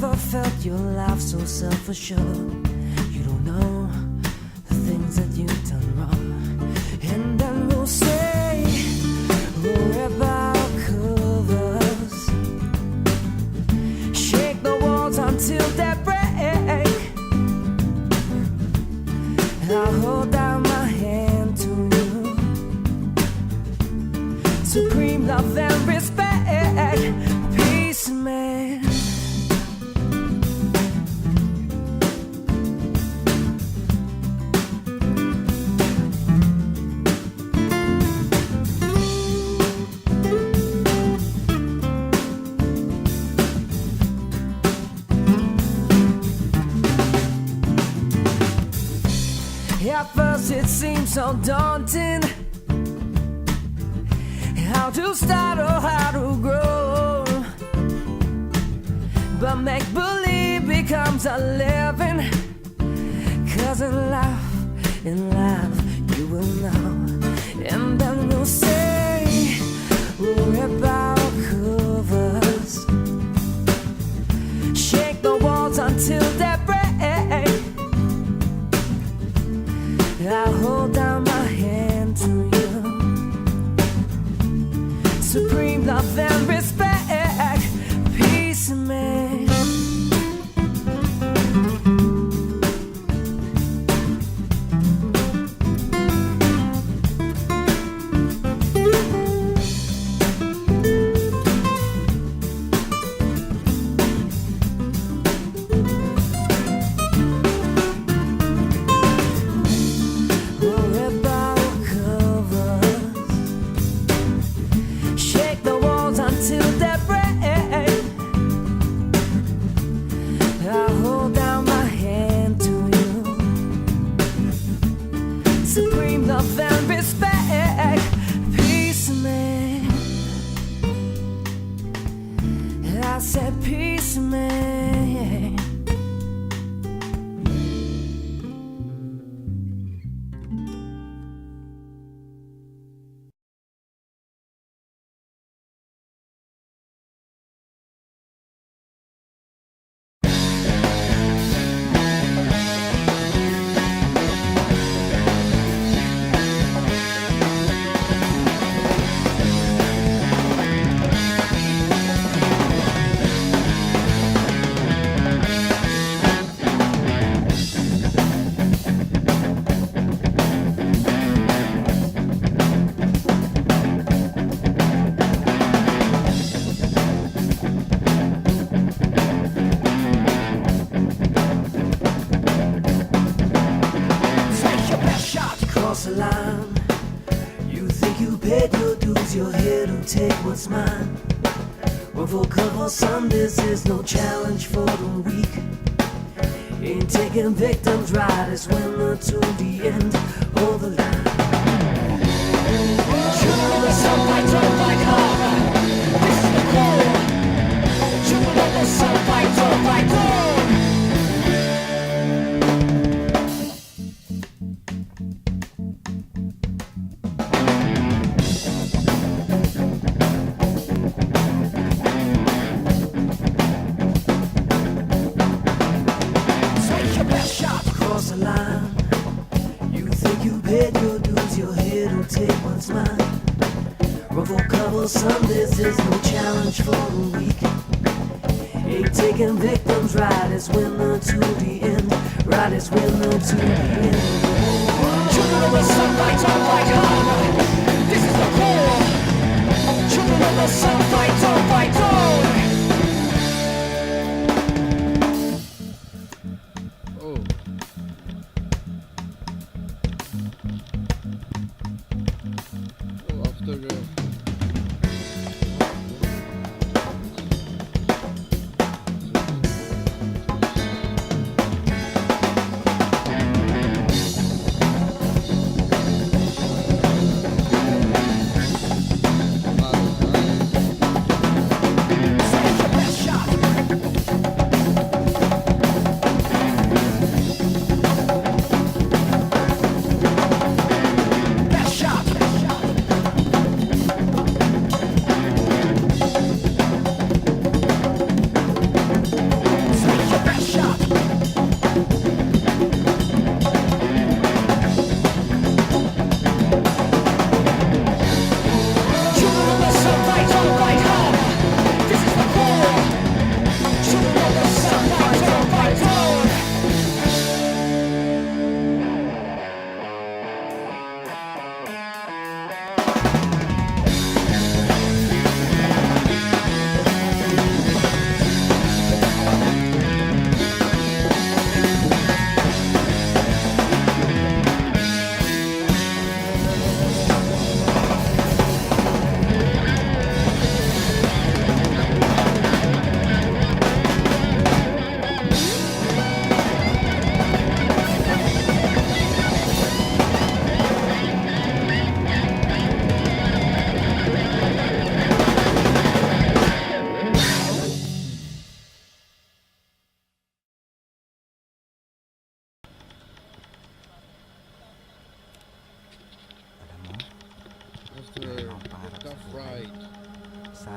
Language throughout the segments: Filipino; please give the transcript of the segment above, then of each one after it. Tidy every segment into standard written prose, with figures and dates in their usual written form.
never felt your life so self-assured. You don't know the things that you've done wrong. And then we'll say we're about covers. Shake the walls until they break. I'll hold out my hand to you. Supreme love and respect. Peace, man. At first it seems so daunting, how to start or how to grow. But make-believe becomes a living, 'cause in life you will know. And then we'll say we're about covers. Shake the walls until they break. I'll hold out my hand to you. Supreme love and respect. Peace, man. Supreme love and respect. Peace, man. I said peace, man. The line. You think you paid your dues, you're here to take what's mine. Well, for cover Sundays, there's no challenge for the weak. Ain't taking victims right, it's winner to the end of the line. Children of the sun, fight on, fight hard. This is the core. Children of the sun, fight on, fight on. The line. You think you paid your dues, you're here to take what's mine. Ruffle cover Sundays, there's no challenge for the weak. Ain't taking victims right, it's winner to the end. Right, it's winner to the end. Children of the sun, fight on, fight hard. This is the core. Children of the sun, fight on, fight on.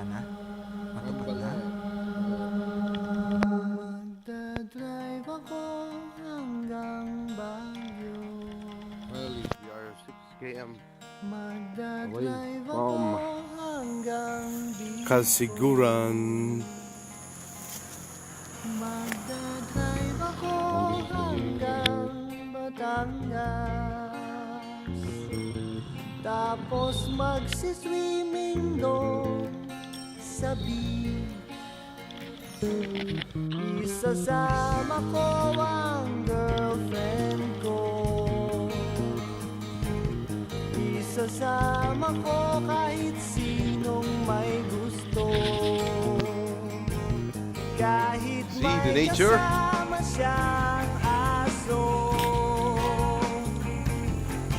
sana. Matupad na. Magdadrive ako hanggang Baguio. Early, we are 6 km Magdadrive from ako hanggang Bicol. Kasiguran. Magdadrive ako hanggang Batangas. Tapos magsiswimming doon sa beach. Isasama ko ang girlfriend ko. Isasama ko kahit sinong may gusto. Kahit See the may nature? kasama siyang aso.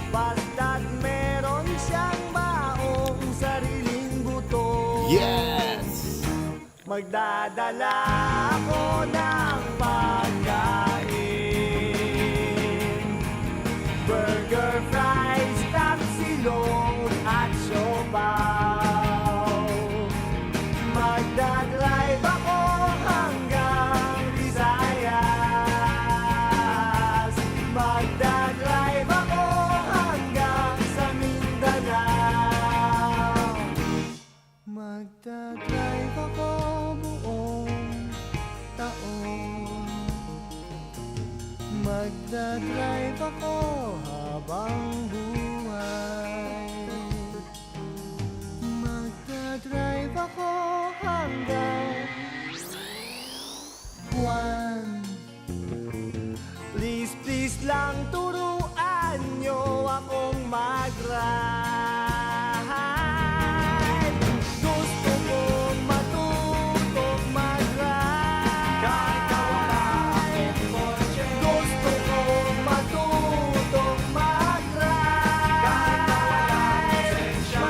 Basta't meron siyang baong sariling buto. Yes! Magdadala ako ng pagkain, burger, fries, tapsilong at siopaw. Magdadrive ako hanggang Visayas. Magdadrive ako hanggang sa Mindanao. Magdadrive ako buong taon. Magdadrive ako habang buhay. Magdadrive ako hanggang buwan. Please, please lang turuan nyo akong mag-ride. Gusto kong matutong mag-ride. Kahit na wala akong kotse. Gusto kong matutong mag-ride. Kahit na wala akong lisensya.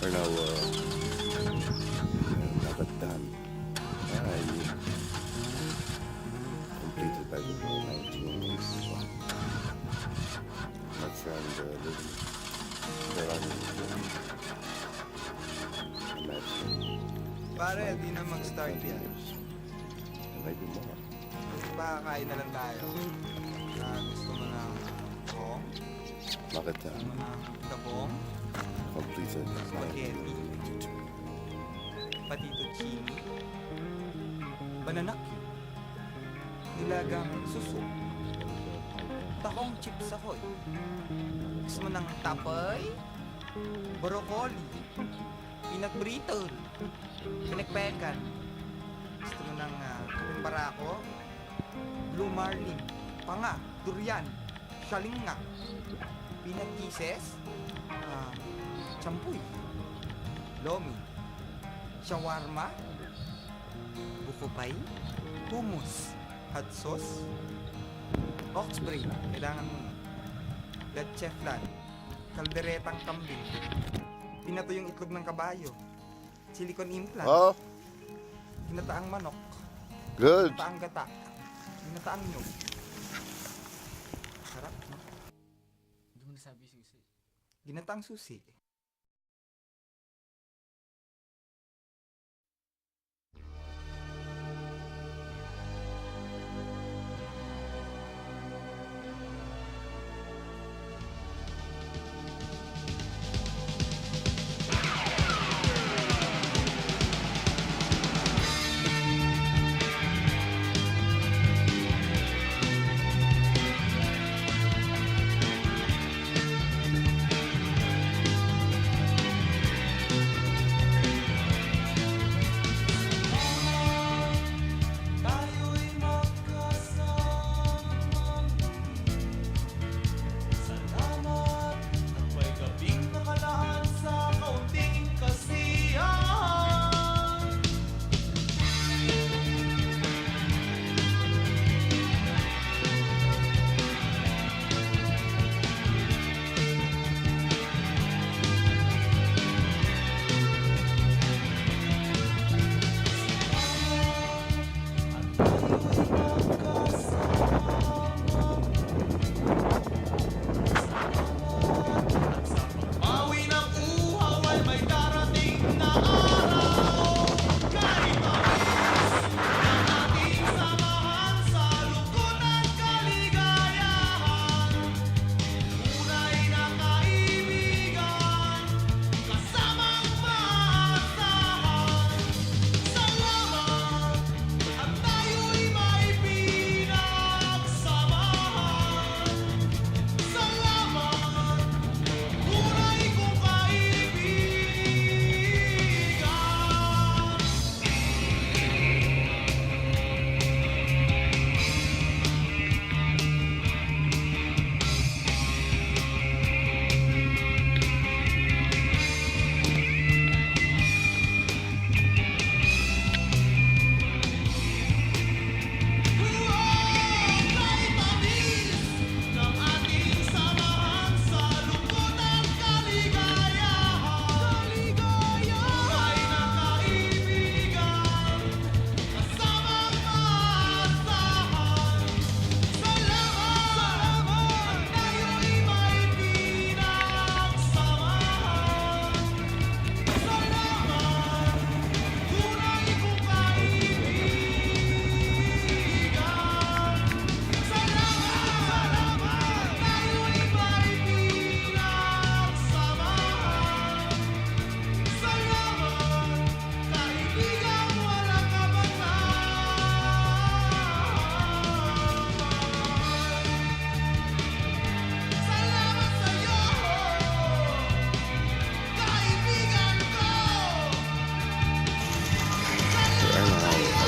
We're now Nagatan. I completed by the 1981. My friend lived there on Pare, di na mag-start yan. Maybe more. Pakakain na lang tayo. Gusto mo ng kong? Nagatan Kabong? completed in Spaghetti. 1982. Patito chini. Bananaki. Nilagang suso. Tahong chips ahoy. Gusto mo ng tapay? Broccoli. Pinagbrito. Pinagpekan. Gusto mo ng kaping barako? Blue marlin. Panga. Durian. Shalinga. Peanut kisses. Champuy. Lomi. Shawarma. Buko pie. Hummus. Hot sauce. Oxbreak. Kailangan mo. Leche flan. Kalderetang kambing. Pinato yung itlog ng kabayo. Silicone implant. Oh, Ginataang manok. good. Ginataang gata. Ginataang nyog. Sarap, no? Hindi mo nasabi susi. Ginataang susi.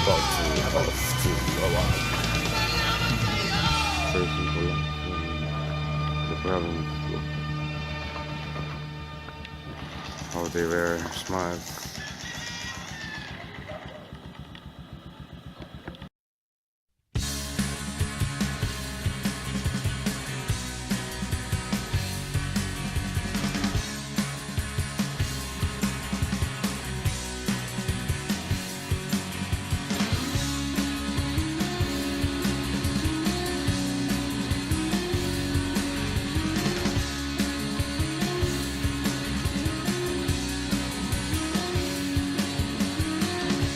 about to us to go on. Certain people the province how they wear smiles.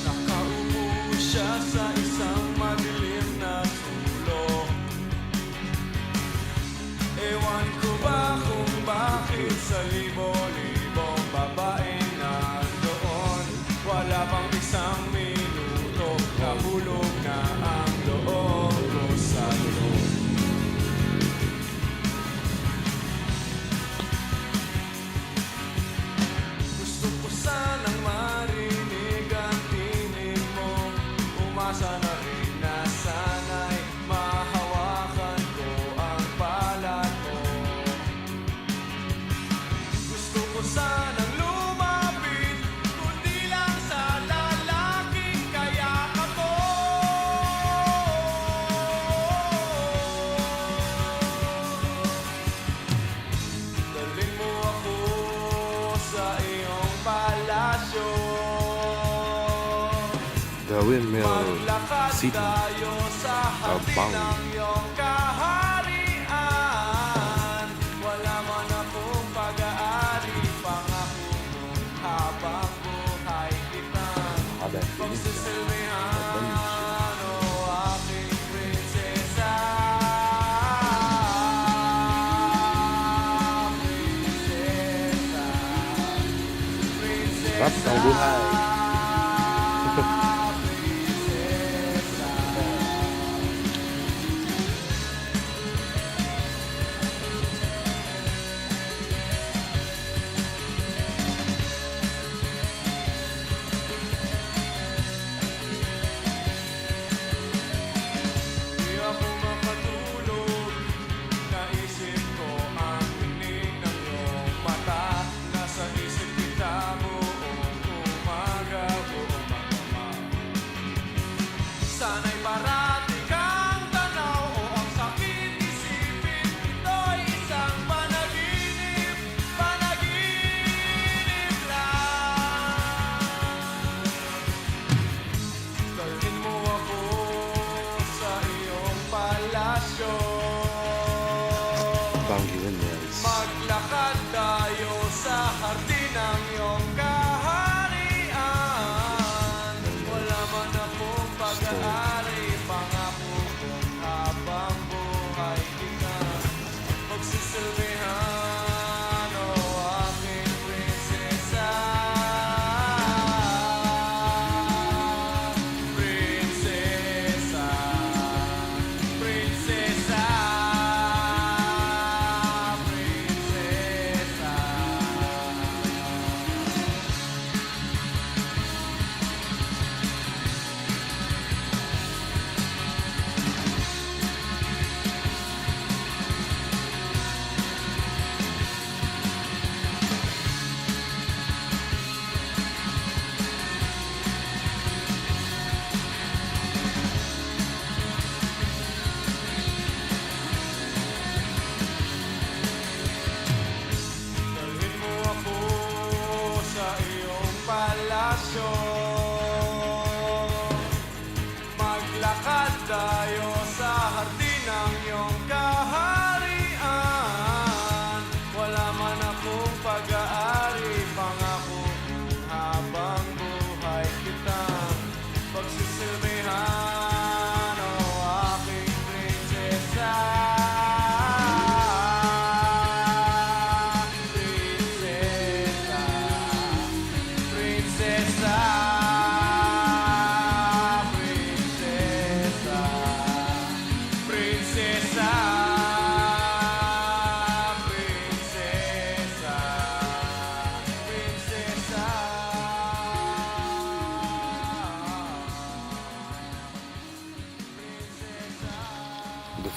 Nakaupo siya sa isang madilim na sulok. Ewan ko ba kung bakit sa libo-libong babae nandoon. Wala pang isang minuto, nahulog na ang loob ko sa loob. Gusto ko sanang marinig ang tinig mo. Umasa na rin na sana'y mahawakan ko ang palad mo. Gusto ko sanang lumapit, kundi lang sa lalaking kayakap mo. Dalhin mo ako sa iyong palasyo. The windmill Maglakad city. tayo sa hardin Abang. ng iyong kaharian. Wala man akong pag-aari, pangako mo habang buhay kitang pagsisilbihan, o aking prinsesa. Prinsesa, prinsesa. Rap ang buhay. Di ako makatulog, naisip ko ang tinig ng iyong mata. Nasa isip kita buong umaga, buong magdamag. Sana'y parati kang tanaw o ang sakit isipin. Ito'y isang panaginip, panaginip lang. Dalhin mo ako sa iyong palasyo. Bangi windmills. Maglakad tayo sa hardin ng iyong kaharian. Wala man akong pag-aari, pang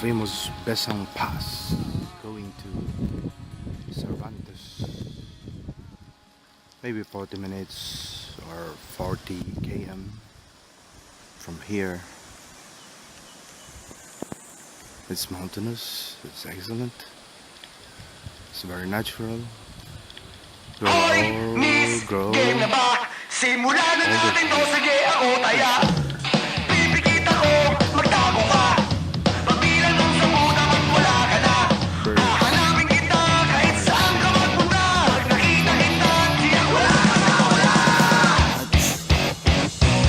famous Besang Pass going to Cervantes. Maybe 40 minutes or 40 km from here. It's mountainous, it's excellent, it's very natural. Grow Game na ba? Simulan na natin to, sige ako taya. Pipikita ko, magtago ka. Pagbilang ng sabutan at wala ka na. Hahanapin kita kahit saan ka magpunta. Pag nakita kita, tiyak wala ka na wala.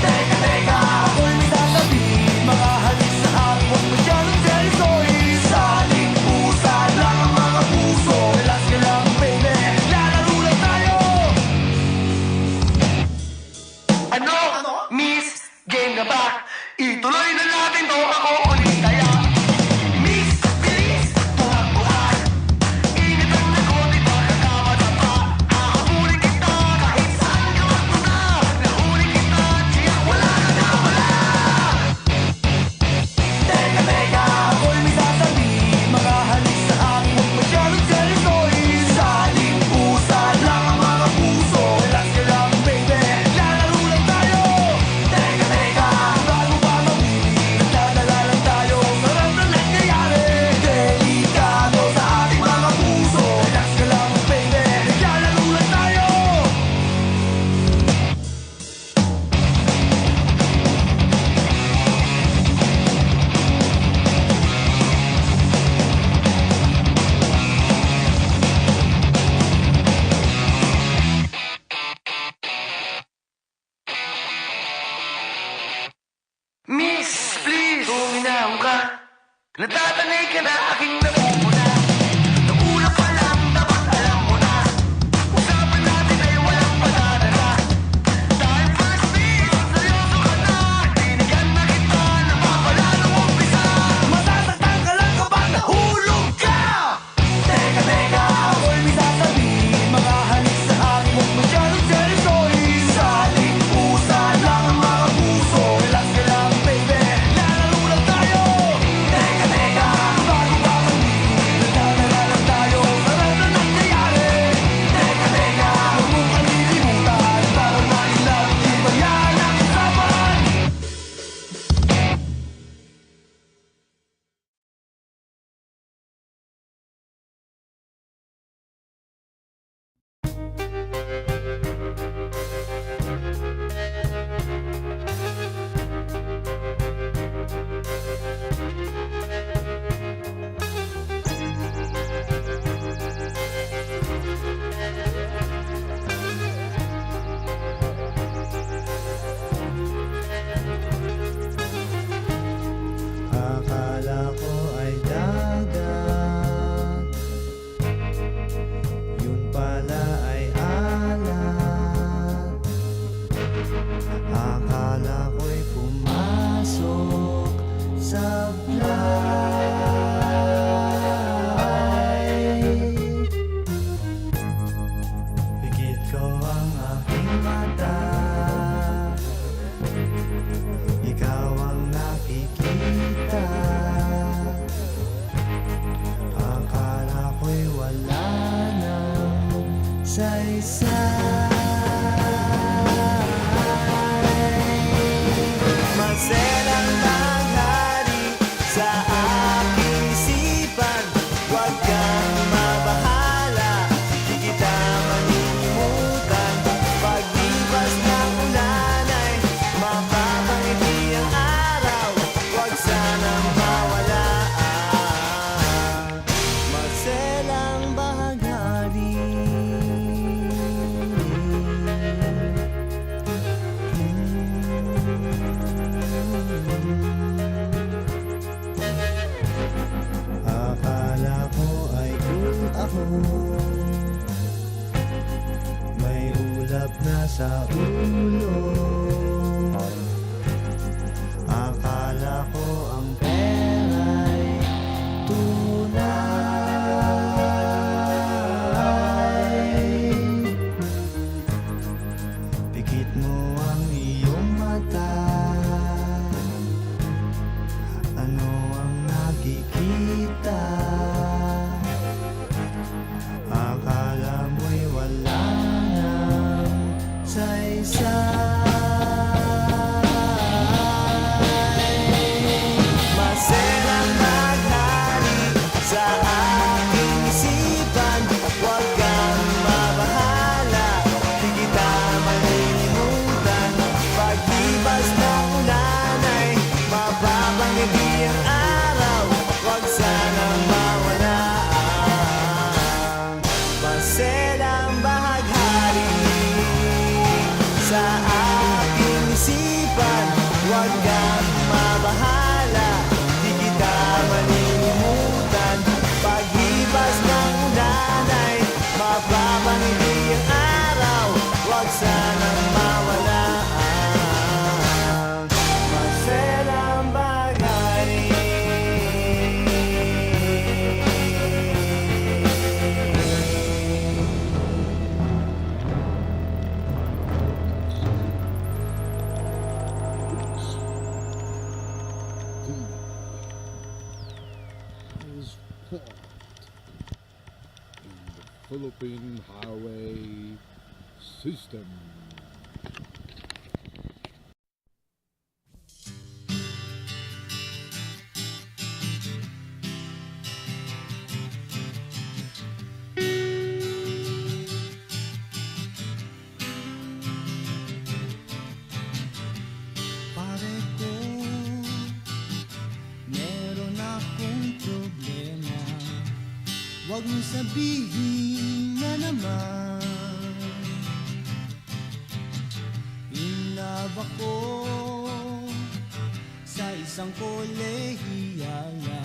Teka, teka, ako'y may sasabihin. Mga halik sa akin, huwag masyadong seryosoy. Sa ating pusa lang ang mga puso. Relax ka lang, baby, lalaro lang tayo. Ano? Miss, game na ba? Ituloy na natin to, ako ulit kaya. Miss, bilis, buhat-buhat. Ingat ang lagot, di ba kakamata pa? Hahabulin kita kahit saan ka magpunta. Nahuli kita, tiyak wala ka na wala. Teka, teka, ako'y may sasabihin. Mga halik sa akin, huwag masyadong seryosoy. Sa ating pusa lang ang mga puso. Relax ka lang, baby, lalaro lang tayo. Teka, teka, bago pa mawili, nagdadala lang tayo. Sarap na nangyayari, delikado sa ating mga puso. Relax ka lang, baby, lalaro lang tayo. Miss, please, huminahon ka. Natatanay ka na aking namumuna. Nagulang pa lang, dapat alam mo na. Usapan natin ay walang patadala. Time first beat, seryoso ka na. Tinigan na kita, napapalalo umpisa. Masasaktan ka lang kapag nahulog ka. Teka, teka, ako'y may sasabihin. Mga halik sa akin, huwag masyadong seryosoy. Sa ating pusa lang ang mga puso. Relax ka lang, baby, lalaro lang tayo. Teka, teka, bago pa mawili, nagdadala lang tayo. Sarap na nangyayari. Teka, teka, huwag mong kalilimutan. Bawal mailaw, di ba yan ang usapan? Akala ko ay dagat, yun pala ay alat. Akala ko'y pumasok sa flight. Higit ko ang aking mata, ikaw ang nakikita. Akala ko'y wala nang saysay. Maselang tanghali sa aking isipan. Huwag kang mabahala, di kita malilimutan. Paglipas ng ulan ay mapapangiti ang araw. Huwag sanang mawala. Maselang bahaghari. Akala ko ay kung ako may ulap na sa ulo. Akala ko ang pera'y tunay. Pikit mo ang iyong mata. Ano ang nakikita? Huwag kang mabahala, di kita malilimutan. Paghibas ng ulan ay mapapangiti ang araw. Huwag sanang mawala ang maselang bagay. was formed in the Philippine Highway System. Pare ko, meron akong problema. Huwag mong sabihin na naman. In-love ako sa isang kolehiyal na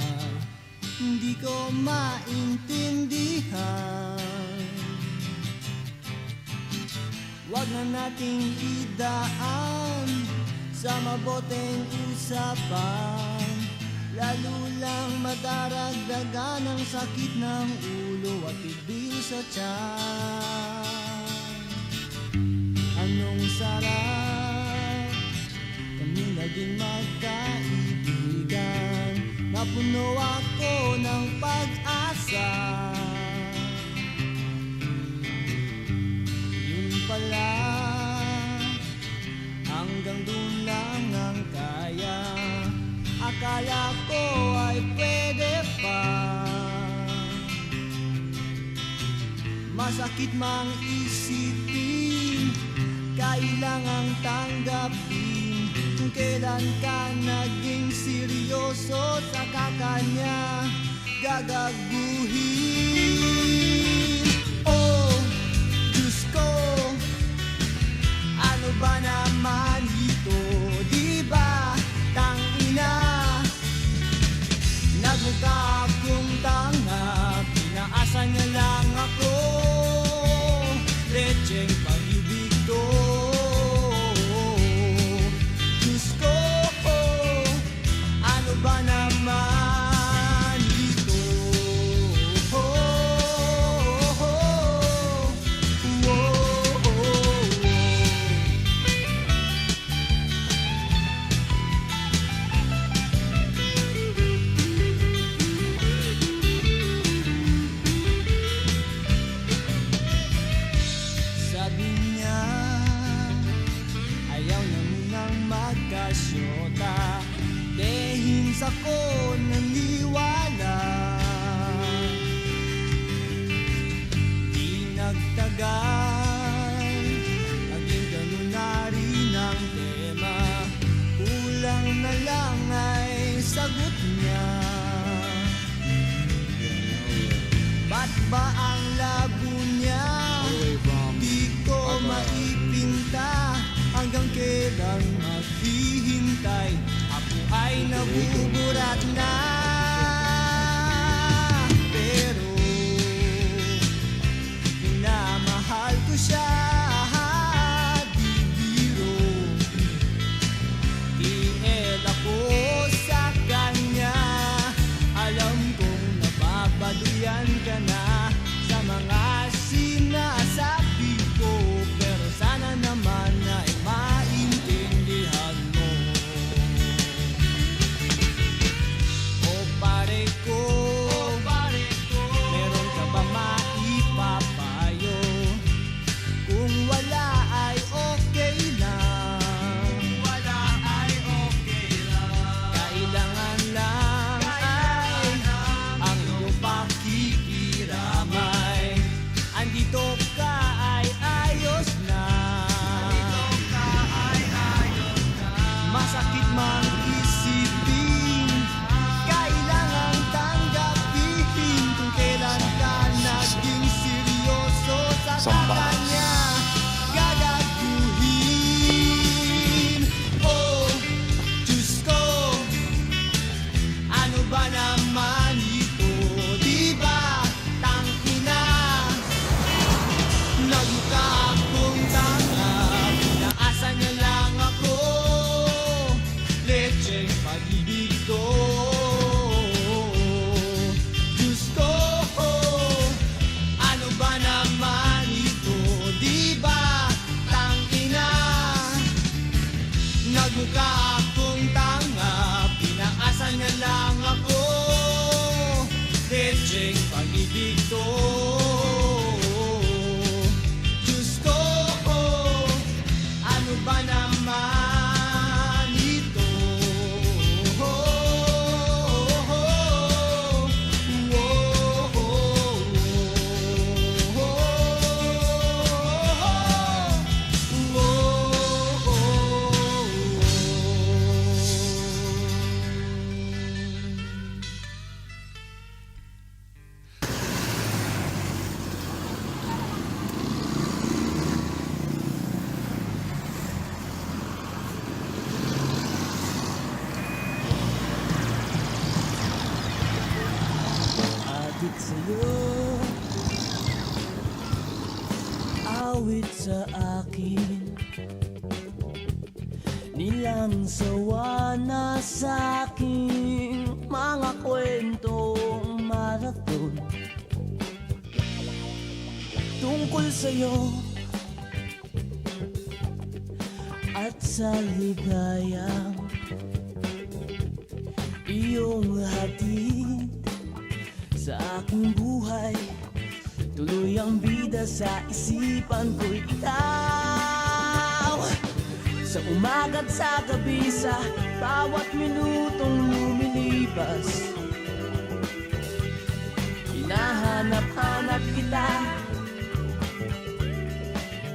hindi ko maintindihan. Huwag na nating idaan sa maboteng usapan, lalo lang madaragdagan ang sakit ng ulo at tibil sa tiyan. Anong sarap kami naging magkaibigan, napuno ako ng pag-asa. Yun pala, hanggang doon lang ang kaya. Akala ko ay pwede pa. Masakit mang isipin, kailangang tanggapin. Kung kailan ka naging seryoso, saka kanya gagaguhin. Oh, Diyos ko, ano ba naman ito? Di ba tangina? Nagmukha akong tanga, pinaasa niya lang ako. Lecheng pag-ibig to. Diyos ko, ano ba naman ito? Sabi niya, ayaw na munang magkasyota. Dehins ako naniwala. Di nagtagal, naging ganun na rin ang tema. Kulang na lang ay sagot niya. Ba't ba ang labo niya? Di ko maipinta. Hanggang kailan maghihintay? Ako ay nabuburat na. Pero minamahal ko siya. Di biro, tiel ako sa kanya. Alam kong nababaluyan ka na sa mga sinasabi ko, pero sana naman ay maintindihan mo. ka akong tanga, pinaasan niya lang ako. Lecheng pag-ibig to. Diyos ko, ano ba naman ito? Adik sa'yo, awit sa akin, nilang sawa na sa'king mga kwentong marathon tungkol sa'yo at sa ligayang iyong hatid sa aking buhay. Tuloy ang bida sa isipan ko'y ikaw. Sa umaga't sa gabi, sa bawat minutong lumilipas, hinahanap-hanap kita,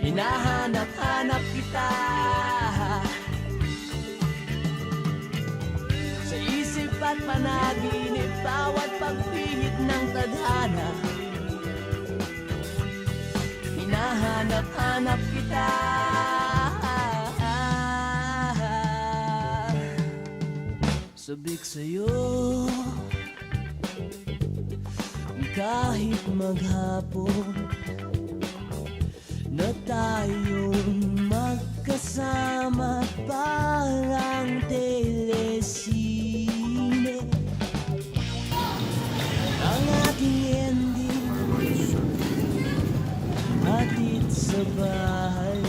hinahanap-hanap kita. Sa isip at panaginip, bawat pagpihit ng tadhana, hinahanap-hanap kita. Sabik sa'yo, kahit maghapon na tayong magkasama, parang telesine ang ating ending, hatid sa bahay,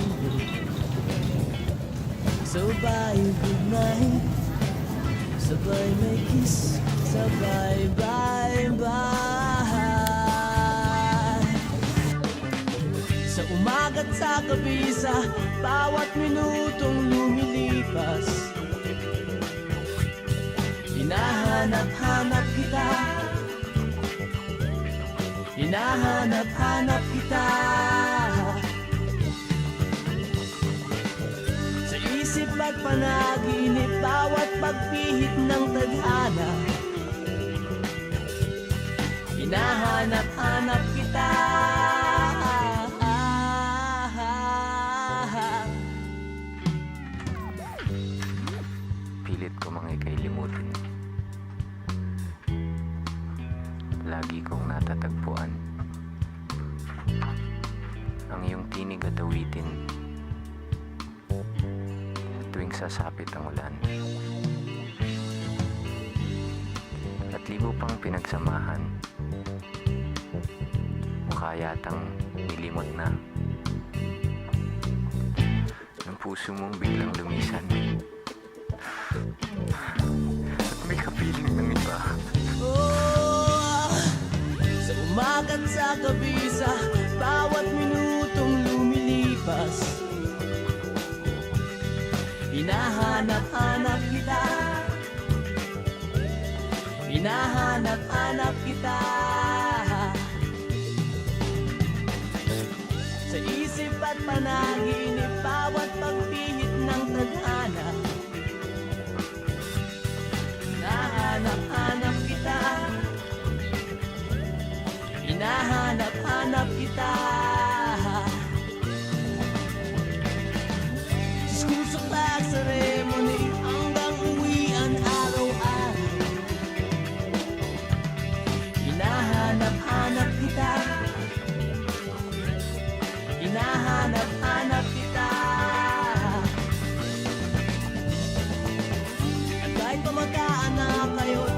sabay good night, sabay may kiss, sabay bye-bye. Sa umaga't sa gabi, sa bawat minutong lumilipas, hinahanap-hanap kita, hinahanap-hanap kita. Sa isip at panaginip, bawat pagpihit ng tadhana, hinahanap-hanap kita. Pilit ko mga ikailimutin. Lagi kong natatagpuan ang iyong tinig at awitin tuwing sasapit ang ulan. At libo pang pinagsamahan, mukha yatang nilimot na ng puso mong biglang lumisan. At may kapiling ng iba. Sa umaga't sa gabi, sa bawat minutong lumilipas, hinahanap-hanap kita, hinahanap-hanap kita. Sa isip at panaginip, bawat pagpihit ng tadhana, hinahanap-hanap kita, hinahanap-hanap kita. Susok at ceremony hanggang uwian araw-araw, hinahanap-hanap kita, hinahanap-hanap kita. At kahit pa magkaanak kayo't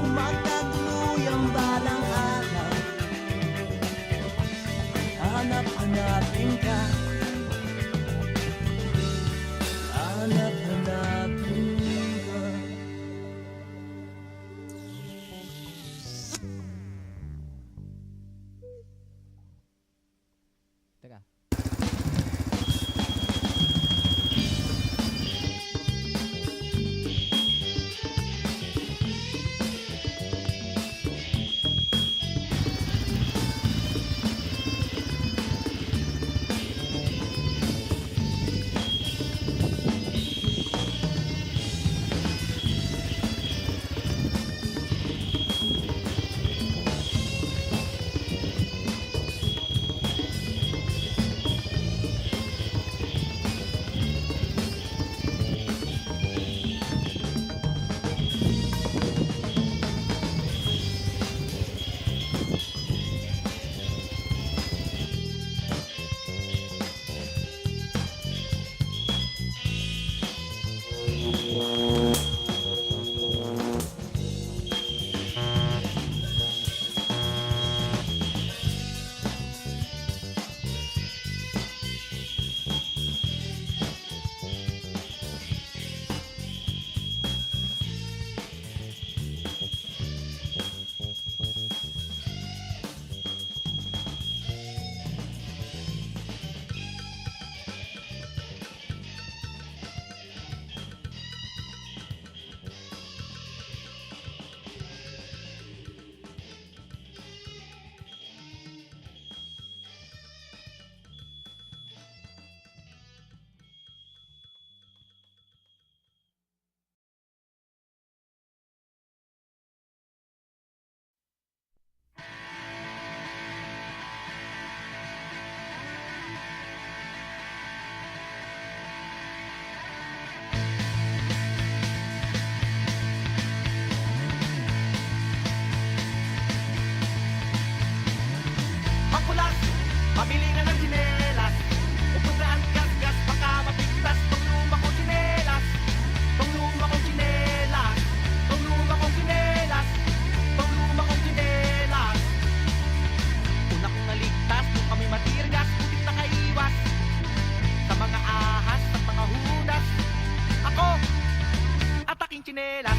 tsinelas.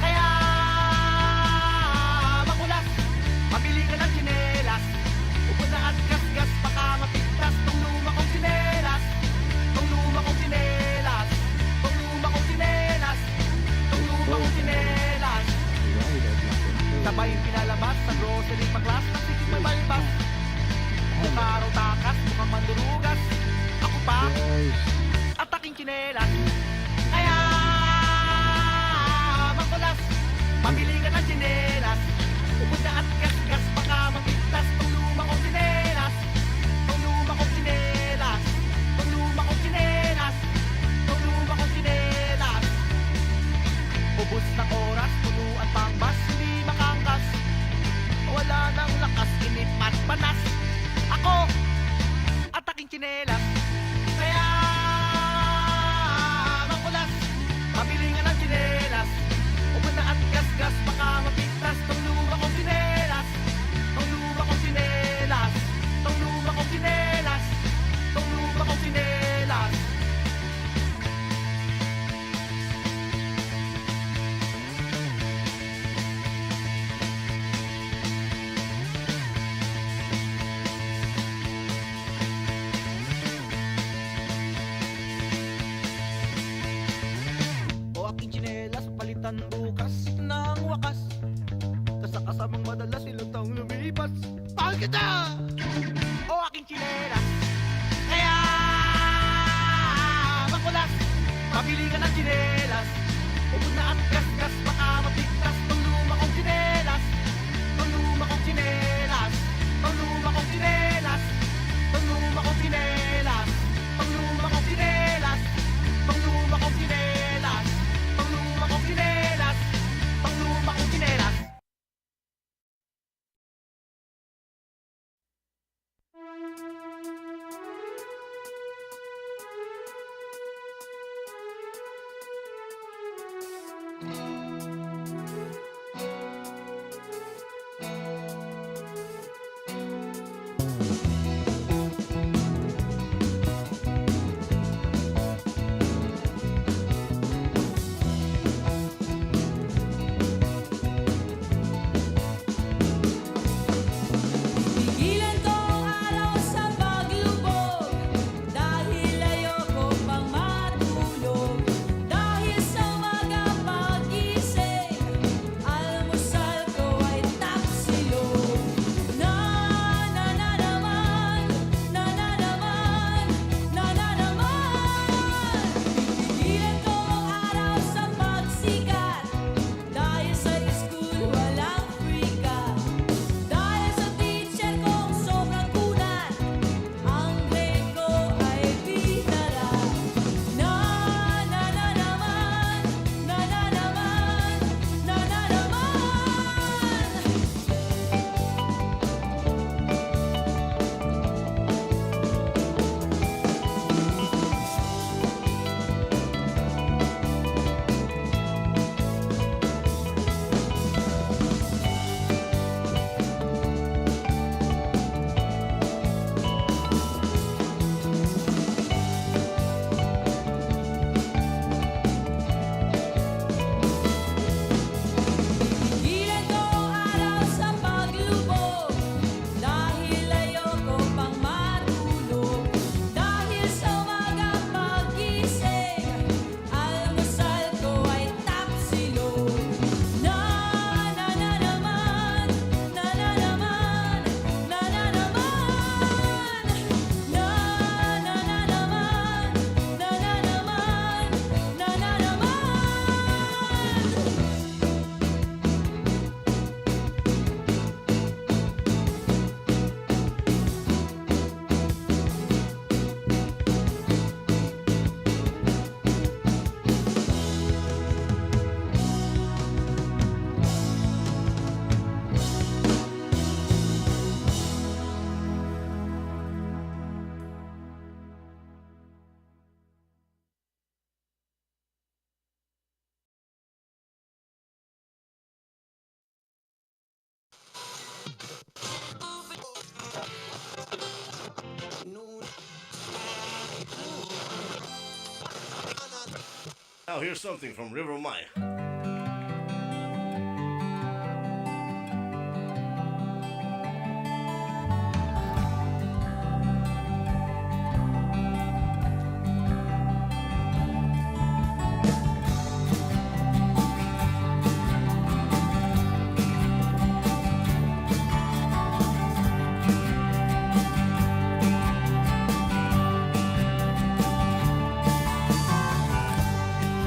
Kaya makulas, mabili ka ng tsinelas. Upod na at gas-gas, baka mapigtas tong luma kong tsinelas. Tong luma kong tsinelas. Tong luma kong tsinelas. Tong luma kong tsinelas. Sabay pinalabas sa grocery paklas, nasikip may balbas. Mukha raw takas, mukhang mandurugas. Ako pa, at aking tsinelas. Kaya makulas, pabili ka ng tsinelas. Upod na at gas-gas, baka mapigtas tong luma kong tsinelas. Tong luma kong tsinelas. Tong luma kong tsinelas. Tong luma kong tsinelas. Ubus ng oras, punuan pang bus, hindi makangkas. Wala nang lakas, inip at panas. Ako, at aking tsinelas. Kaya makulas, mabili nga ng tsinelas. Upod na at gas-gas, baka mapigtas tong luma kong tsinelas. Tong luma kong tsinelas. Tong luma kong tsinelas. Tong luma kong tsinelas. O aking tsinelas, palitan bukas ng wakas. Kasakasamang madalas ilang taong lumipas. Mahal kita! O aking tsinelas. Kaya makulas, mabili ka ng tsinelas. Ubod na at gas-gas, baka mapigtas tong luma kong tsinelas. Tong luma kong tsinelas. Tong luma kong tsinelas. Tong luma kong tsinelas. Tong luma kong tsinelas. Tong luma kong tsinelas. Tong luma kong tsinelas. Tong luma kong tsinelas. Now here's something from River Maya.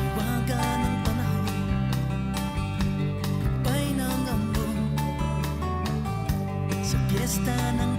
Iwaga ng panahon, pa'y nangambon sa piyesta ng